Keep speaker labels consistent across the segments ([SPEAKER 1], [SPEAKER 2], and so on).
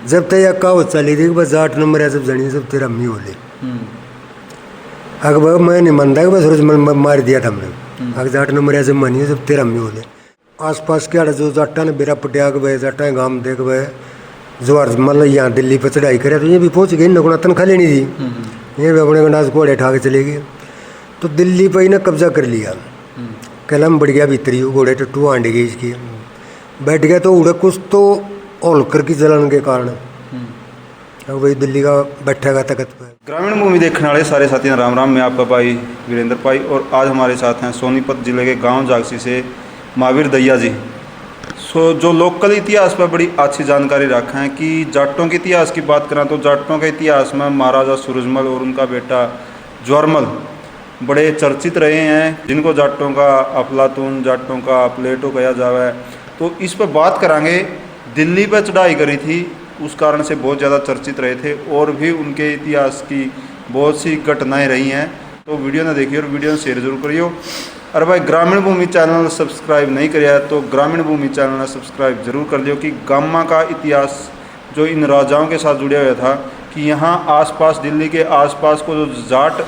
[SPEAKER 1] जब तक यह कहावत चली थी कि बस 8 नंबर है जब जानी जब तेरा अम्मी बोले अकबर मैं नहीं मानता कि बस रोज मार दिया था हमने अगर 8 नंबर है जब मानिए जब तेरा अम्मी बोले आस पास के जो जाटा ने बेरा पटिया के भाई जाटा गाँव देख भाई जो मतलब यहाँ दिल्ली पर चढ़ाई करे तो ये भी पहुँच गई ना तनख्वाह लेनी थी ये भी अपने गंडास घोड़े उठा के चले गए तो दिल्ली पर इन्हें कब्जा कर लिया कलम बढ़ गया भीतरी घोड़े टट्टू आंड गई इसकी बैठ गया तो उड़े कुछ तो होलकर की जलन के कारण अब वही दिल्ली का बैठेगा तकत पर।
[SPEAKER 2] ग्रामीण भूमि देखने वाले सारे साथियों राम राम। मैं आपका भाई वीरेंद्र भाई और आज हमारे साथ हैं सोनीपत जिले के गांव जागसी से महावीर दैया जी। जो लोकल इतिहास पर बड़ी अच्छी जानकारी रखा है कि जाटों के इतिहास की बात करें तो जाटों के इतिहास में महाराजा सूरजमल और उनका बेटा ज्वारमल बड़े चर्चित रहे हैं, जिनको जाटों का अफलातून जाटों का प्लेटो कहा जावे। तो इस पर बात करांगे। दिल्ली पर चढ़ाई करी थी उस कारण से बहुत ज़्यादा चर्चित रहे थे और भी उनके इतिहास की बहुत सी घटनाएं रही हैं। तो वीडियो ने देखिए और वीडियो ने शेयर जरूर करियो। अरे भाई ग्रामीण भूमि चैनल सब्सक्राइब नहीं कराया तो ग्रामीण भूमि चैनल ने सब्सक्राइब जरूर कर लियो कि गामा का इतिहास जो इन राजाओं के साथ जुड़ा हुआ था कि यहाँ आसपास दिल्ली के आसपास को जो जाट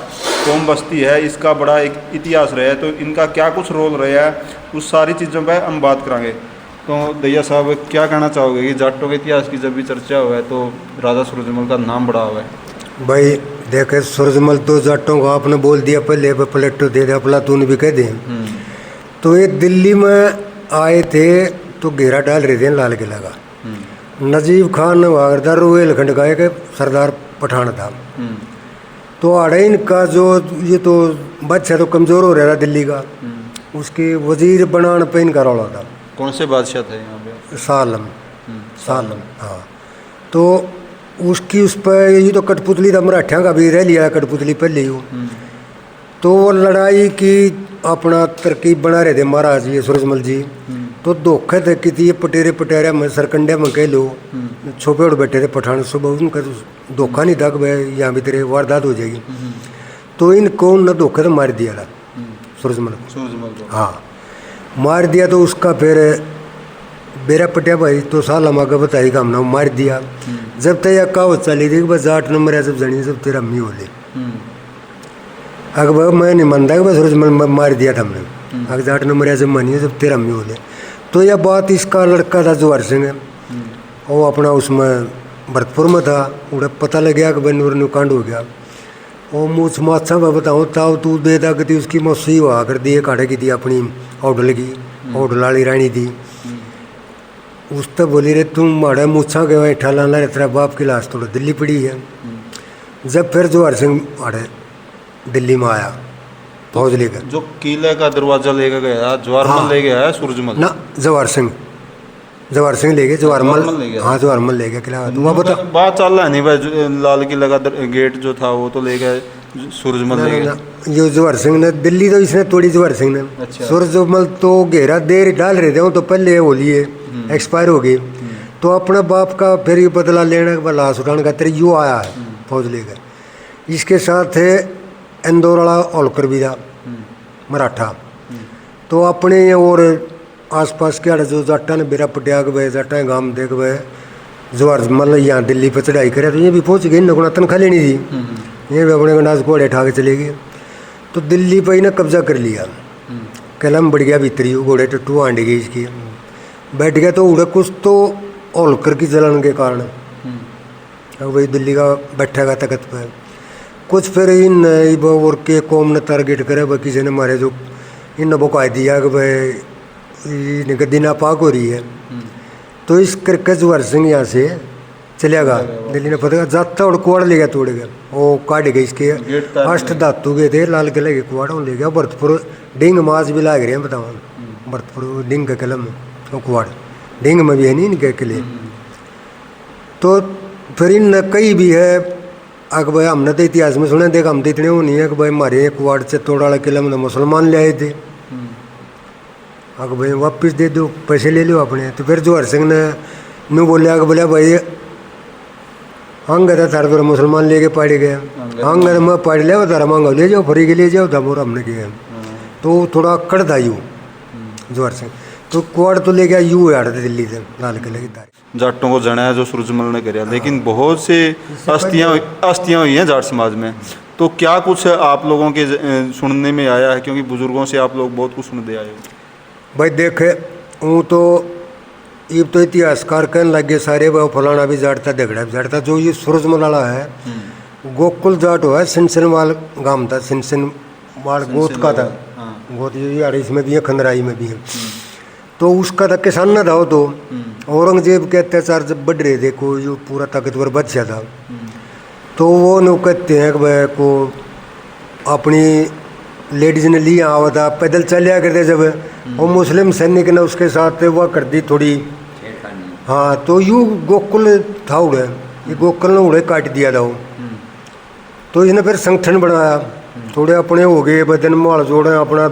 [SPEAKER 2] कौम बस्ती है इसका बड़ा एक इतिहास रहा है। तो इनका क्या कुछ रोल रहा है उस सारी चीज़ों पर हम बात करांगे। तो दैया साहब क्या कहना चाहोगे कि जाटों के इतिहास की जब भी चर्चा हुआ है तो राजा सूरजमल का नाम बड़ा हुआ है?
[SPEAKER 1] भाई देखे सूरजमल तो जाटों का आपने बोल दिया पहले प्लेटो दे दे अफलातून भी कह दें। तो ये दिल्ली में आए थे तो घेरा डाल रहे थे लाल किला का। नजीब खान वागरदार रोहेलखंड का एक सरदार पठान था। तो आड़े इनका जो ये तो बादशाह तो कमज़ोर हो रहा था दिल्ली का, उसके वजीर बनाने पे इनका रौला था।
[SPEAKER 2] कौन से बादशाह थे यहाँ पे?
[SPEAKER 1] सालम। हाँ तो उसकी उस पर ये तो कठपुतली था मराठियों का भी रह लिया कठपुतली पहले ही। तो वो लड़ाई की अपना तरकीब बना रहे थे महाराज ये सूरजमल जी। तो धोखे थे कि ये पटेरे पटेरे में सरकंडे में कह लो छुपे उड़ बैठे थे पठान सुबह उनका धोखा नहीं था कि भाई यहाँ भी तेरे वारदात हो जाएगी। तो इनको न धोखे तो मार दिया था सूरजमल को। हाँ मार दिया तो उसका फिर बेरा पटिया भाई तो सालम आगे बताई का हमने मार दिया। जब तक यह कहावत चली थी कि बस 8 नंबर है जब जानी जब तेरा अम्मी बोले अकबर मैं नहीं मानता कि बस रोज मार दिया था हमने अगर 8 नंबर है जब मानिए जब तेरा अम्मी बोले। तो यह बात इसका लड़का था जोहर सिंह वो अपना उसमें भरतपुर में था। उड़ा पता लग गया कि भाई नूर कांड हो गया। वो मुझ माछा मैं बताऊँ ताव तू बेदा कि उसकी मौसी हुआ कर दी काढ़े की थी अपनी औडल की औडल वाली रानी थी। उस तक बोली रे तुम माड़ा मूछा के वहीं ठा लाना तेरा बाप की लाश थोड़ा दिल्ली पड़ी है। जब फिर जोहर सिंह आड़े दिल्ली में आया फौज लेकर
[SPEAKER 2] जो किले का दरवाजा लेकर गया ज्वारमल ले गया है सूरजमल
[SPEAKER 1] ना जोहर सिंह ले गए ज्वारमल। हाँ ज्वारमल ले गया किला। वह बता
[SPEAKER 2] बात चल रहा है नहीं भाई लाल किला का गेट जो था वो तो ले गया सूरजमल ले गया।
[SPEAKER 1] ये जोहर सिंह ने दिल्ली तो इसने तोड़ी जोहर सिंह ने।
[SPEAKER 2] अच्छा।
[SPEAKER 1] सूरजमल तो घेरा देर डाल रहे थे वो तो पहले हो लिए एक्सपायर हो गई। तो अपने बाप का फिर ये बदला लेने का लाश उठाने का तेरे यू आया है फौज लेकर। इसके साथ है इंदौर वाला होलकर भी था मराठा। तो अपने और आसपास के जो जाटा ने बेरा पटिया के भाई जाटा गाँव देख भाई जोहर मतलब यहाँ दिल्ली पर चढ़ाई करे तो ये भी पहुँच गई ना तनख्वाह लेनी थी। ये भी अपने गंडास घोड़े उठा के चले गए। तो दिल्ली पर इन्हें कब्जा कर लिया कलम बढ़ गया भीतरी घोड़े टट्टू आंड गई इसकी बैठ गया तो उड़े कुछ तो होलकर की जलन के कारण अब वही दिल्ली का बैठेगा तकत पर। कुछ फिर इन और के कौम ने टारगेट करे भाई किसी ने मारे जो इन बका दिया कि भाई गद्दी नापाक हो रही है। तो इस करके जोहर सिंह यहाँ से चलेगा दिल्ली ने पता जाता और कुआड़ ले गया तोड़ गया वो काट गए इसके अष्ट धातु गए थे लाल किले के कुआड़ ले गया। भरतपुर डिंग माज भी लाग रहे हैं बताओ भरतपुर डिंग का किला में वो कुआड़ डिंग में भी है नहीं इनके किले। तो फिर इन कई भी है अगर भाई हमने तो इतिहास में सुने देखा हम तो इतने वो नहीं है कि भाई हमारे कुआड़ से तोड़ वाला किला में मुसलमान ले आए थे अगर भाई वापस दे दो पैसे ले लो अपने। तो फिर जोहर सिंह ने मैं बोलिया कि बोला भाई अंग था तारा तोरा मुसलमान लेके पड़ गया अंग मैं पढ़ लिया तारा मांगा ले जाओ फ्री के ले जाओ था मोर हमने किया। तो थोड़ा अक्कड़ था यूँ जोहर सिंह। तो क्वाड तो ले गया यू यार दिल्ली से लाल किले की तारीख।
[SPEAKER 2] जाटों को जनाया जो सूरजमल ने कराया, लेकिन बहुत से अस्थियाँ हुई हैं जाट समाज में। तो क्या कुछ आप लोगों के सुनने में आया है, क्योंकि बुजुर्गों से आप लोग बहुत कुछ सुनते आए हो?
[SPEAKER 1] भाई देखे वो तो ये तो इतिहासकार कहने लगे सारे वो फलाना भी जाट था झगड़ा भी जाट था। जो ये सूरजमल वाला है गोकुल जाट हुआ है, सिनसिनवाल गांव था, सिनसिनवाल गोत का था। गोत यार इसमें भी है, खंडराई में भी है। तो उसका था किसान न था वो तो। औरंगजेब के अत्याचार जब बढ़ रहे थे, को जो पूरा ताकतवर बच्चा था, तो वो नो कहते हैं कि भाई को अपनी लेडीज ने लिया आवा था, पैदल चलिया करते जब, और मुस्लिम सैनिक ने उसके साथ वह कर दी थोड़ी। हाँ तो यू गोकुल था उड़े, ये गोकुल ने उड़े काट दिया था वो। तो इसने फिर संगठन बनाया, थोड़े अपने हो गए बदन माल जोड़े, अपना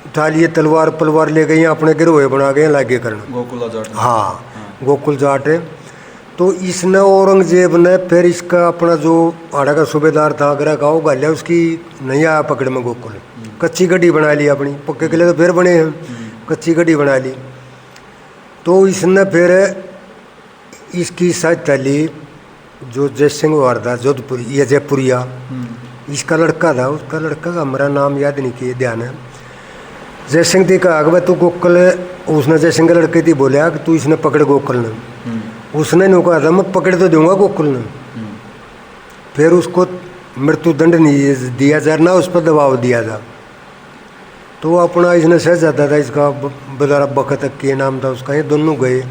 [SPEAKER 1] उठा लिए तलवार पलवार ले गए, अपने गिरोह बना गए लागे करना
[SPEAKER 2] गोकुल जाट।
[SPEAKER 1] हाँ गोकुल जाट है। तो इसने औरंगजेब ने फिर इसका अपना जो आड़ा का सूबेदार था आगरा का, वो गालिया उसकी नहीं आया पकड़ में गोकुल। कच्ची गड्डी बना ली अपनी, पक्के किले तो फिर बने हैं, कच्ची गड्डी बना ली। तो इसने फिर इसकी सहायता ली, जो जय सिंह वार था जोधपुर या जयपुरिया, इसका लड़का था, उसका लड़का का हमारा नाम याद नहीं किए ध्यान है। जय सिंह थी कहा कि तू गोकुल, उसने जय सिंह के लड़के थी बोलिया कि तू इसने पकड़ गोकुल ने। उसने नहीं कहा था मैं पकड़ तो दूंगा गोकुल ने। फिर उसको मृत्युदंड नहीं दिया जा ना, उस पर दबाव दिया था। तो अपना इसने शहजादा था इसका बदारा बखत के नाम था उसका, ये दोनों गए।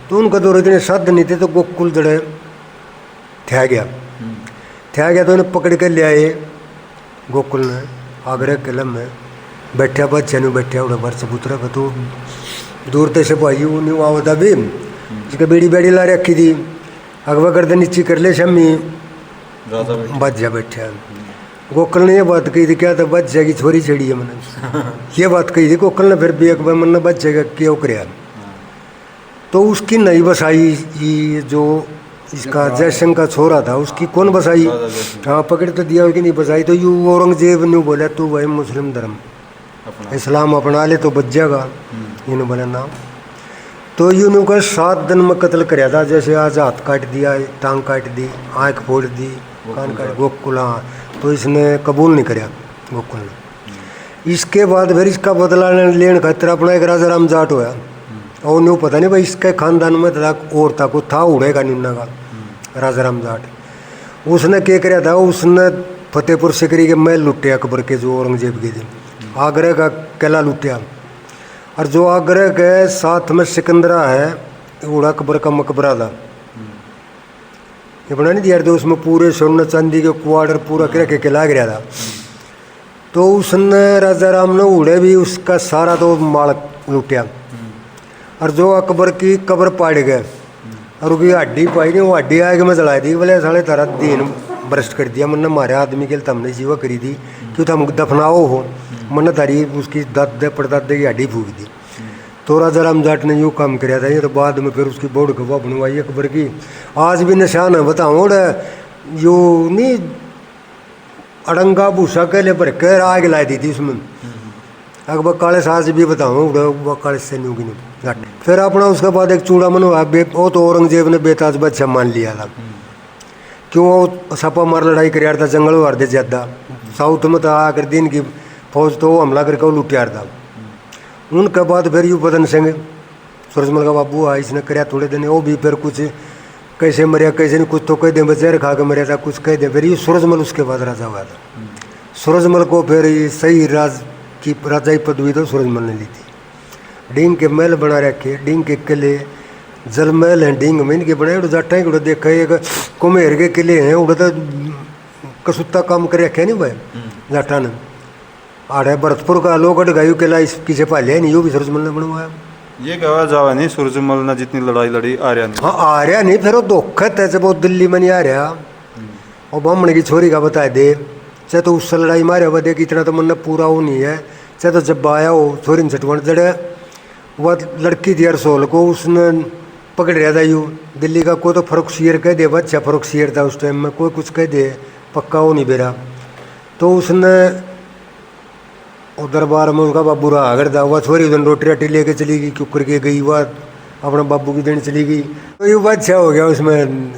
[SPEAKER 1] तो उनका दौर इतने साध नहीं थे, तो गोकुल जड़े थे गया तो उन्हें पकड़ के ले आए गोकुल ने आगरा किले में। बैठा बच्चे ने बैठा उड़ा वर्ष पुत्र का, तो दूर से भाई वो नहीं हुआ था भी, इसके बेड़ी बेड़ी ला रखी थी, अगवा गर्दन नीची कर ले शम्मी बच्चा बैठा। गोकुल ने ये बात कही थी, क्या था बच्चे की छोरी छड़ी है मैंने ये बात कही थी गोकुल ने। फिर भी एक बार मन बच्चे का क्यों कराया, तो उसकी नहीं बसाई ये जो इसका जयसिंह का छोरा था, उसकी कौन बसाई? हाँ पकड़ तो दिया कि नहीं बसाई। तो यू औरंगजेब ने बोला तू भाई मुस्लिम धर्म इस्लाम अपना ले तो बच जाएगा, इन्होंने बोला ना। तो यूँ का 7 दिन में कत्ल कराया था, जैसे आज हाथ काट दिया, टांग काट दी, आँख फोड़ दी, कान काट गोकुल। हाँ तो इसने कबूल नहीं कराया गोकुल ने। इसके बाद फिर इसका बदला लेने खातिर अपना एक राजा राम जाट होया, और न्यू पता नहीं भाई इसके खानदान में था और था को था उड़ेगा न्यूना का राजा राम जाट। उसने क्या कराया था, उसने फतेहपुर सिकरी के महल लुटे अकबर के, जो औरंगजेब के थे। आगरा का किला लुटिया, और जो आगरा के साथ में सिकंदरा है उड़ा अकबर का मकबरा था, ये बना नहीं दिया था, उसमें पूरे सोना चांदी के क्वार्टर पूरा किला के किला गिरा था। तो उसने राजा राम ने उड़े भी उसका सारा तो माल लुटिया, और जो अकबर की कब्र पाड़ गए और उसकी हड्डी पाई नहीं, वो हड्डी आगे में जला दी, बोले साढ़े तारा दिन भ्रष्ट कर दिया, मन मारे आदमी के लिए हमने जीवा करी थी क्यों तुम दफनाओ हो, मन तारी उसकी दादे परदादे की हड्डी फूक दी। तो राजा राम जाट ने यूँ काम कराया था। ये तो बाद में फिर उसकी बोर्ड गवाह बनवाई अकबर की, आज भी निशान है बताओ यो नहीं अड़ंगा भूसा के लिए भर कर आग ला दी थी उसमें। अकबर काले साज भी बताऊँ काले से नहीं होगी जाट। फिर अपना उसके बाद एक चूड़ा मनवा, वो तो औरंगजेब ने बेताज बच्चा मान लिया था, क्यों वो सपा मार लड़ाई कर था, जंगल वार दे ज़्यादा साउथ में तो आकर दिन की फौज तो वो हमला करके वो लुटियार था। उनके बाद फिर यू बदन सिंह सूरजमल का बाबू आ, इसने कराया थोड़े दिन, वो भी फिर कुछ कैसे मरिया कैसे नहीं, कुछ तो कह दें बजैर खा के मरिया था, कुछ कह दें। फिर ये सूरजमल उसके बाद राजा हुआ था। सूरजमल को फिर सही राज की राजाई पदवी तो सूरजमल ने ली थी। डींग के महल बना रखे, डींग के किले जल महल हैं डींग में, इनके बनाए उड़ा जाटा उड़ा देखा एक कुमेर के किले हैं, उड़ा तो कसुत्ता काम कर रखे नहीं भाई जाटा ने। आड़े भरतपुर का लोगढ़ गायू किला इसकी से पाले नहीं, यो भी सूरजमल ने बनवाया।
[SPEAKER 2] ये कहा जावा नहीं सूरजमल ने जितनी लड़ाई लड़ी आर्या ने।
[SPEAKER 1] हाँ आर्या नहीं, फिर वो धोखत है जब वो दिल्ली में नहीं आ रहा, और ब्राह्मण की छोरी का बता दे, चाहे तो उससे लड़ाई मारे हुआ देख, इतना तो मन पूरा वो नहीं है। चाहे तो जब आया हो छोरी ने छटवण जड़े, वह लड़की थी अरसोल को, उसने पकड़ रहा था यू दिल्ली का, कोई तो फरुख शेर कह दे, बच्चा फरुख शेर था उस टाइम में, कोई कुछ कह दे, पक्का वो नहीं बेरा। तो उसने और दरबार में उसका बाबू रहा करता, वह छोरी उधर रोटी राटी लेके चली गई, क्यों करके गई, वह अपने बाबू की दिन चली गई। तो ये अच्छा हो गया, उसमें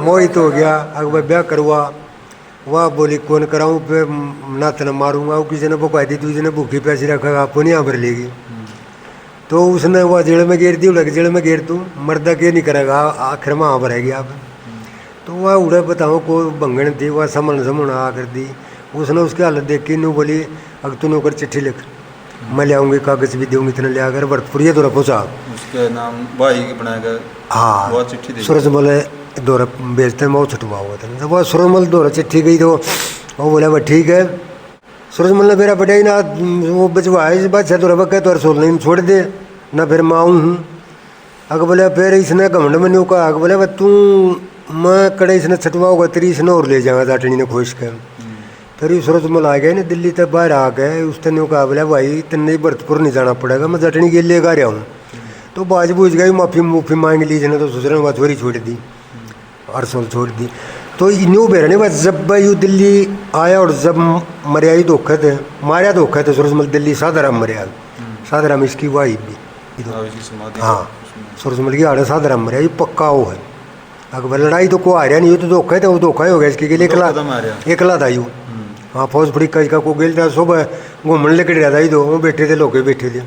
[SPEAKER 1] मोहित हो गया। अगर वह ब्याह करवा, वह बोली कौन कराऊँ पे ना तना मारूंगा, किसी ने बुकवा दी, तुझे ने भूखी पैसे रखा, आपको नहीं यहाँ पर लेगी। तो उसने वह जेल में घेर दी, उड़े जेल में घेर तू मर्दा के नहीं करेगा, आखिर में वहाँ पर रहेगी आप। तो वह उड़े बताऊँ को भंगन थी, वह समन आ कर दी। उसने उसकी हालत देख के नू बोली अगर तू नौकर चिट्ठी लिख, मैं ले आऊँगी, कागज़ भी दूँगी, इतना ले आकर भरतपुर ये दौरा पहुँचा।
[SPEAKER 2] उसके नाम भाई के बनाकर
[SPEAKER 1] हाँ,
[SPEAKER 2] वो चिट्ठी दी।
[SPEAKER 1] सूरजमल दौरा बेचते हैं, वो छुटवा हुआ था। जब वह सूरजमल दौरा चिट्ठी गई तो वो बोला वह ठीक है। सूरजमल ने मेरा बेटा ही ना वो बचवाए इस बात से, दौरा बक्का तो रसोल नहीं छोड़ दे ना, फिर मैं आऊँ हूँ। अगर बोले फिर इसने घमंड में नहीं कहा, अगर बोले तू मैं कड़े इसने छटवा होगा तेरी इसने और ले जाएगा जाटनी ने खोज कर। फिर सूरजमल आ गए ना दिल्ली तक, बाहर आ गए, उसने कहा बोला भाई तेने भरतपुर नहीं जाना पड़ेगा, मैं जाटनी के लेकर आ रहा हूँ। तो बाज बूझ गई, माफ़ी मांग ली इसने, तो ससुर ने बात छोरी छोड़ दी, अरसोल छोड़ दी। तो न्यू बेरा नहीं बस, जब भाई दिल्ली आया और जब मरिया ही धोखे थे, मारिया धोखे थे सूरजमल दिल्ली साधाराम मरिया, साधाराम इसकी वाई भी इधर। हाँ, सूरजमल की आड़े साधाराम मरिया, ये पक्का वो है। अकबर लड़ाई तो को आ रहा नहीं, ये तो धोखा था, वो धोखा ही हो गया इसके लिए, एकला था यू। हाँ, फौज बड़ी कई का को गेल था, सुबह घूमने लेकर रहा था, ये दो वो बैठे थे, लोग बैठे थे।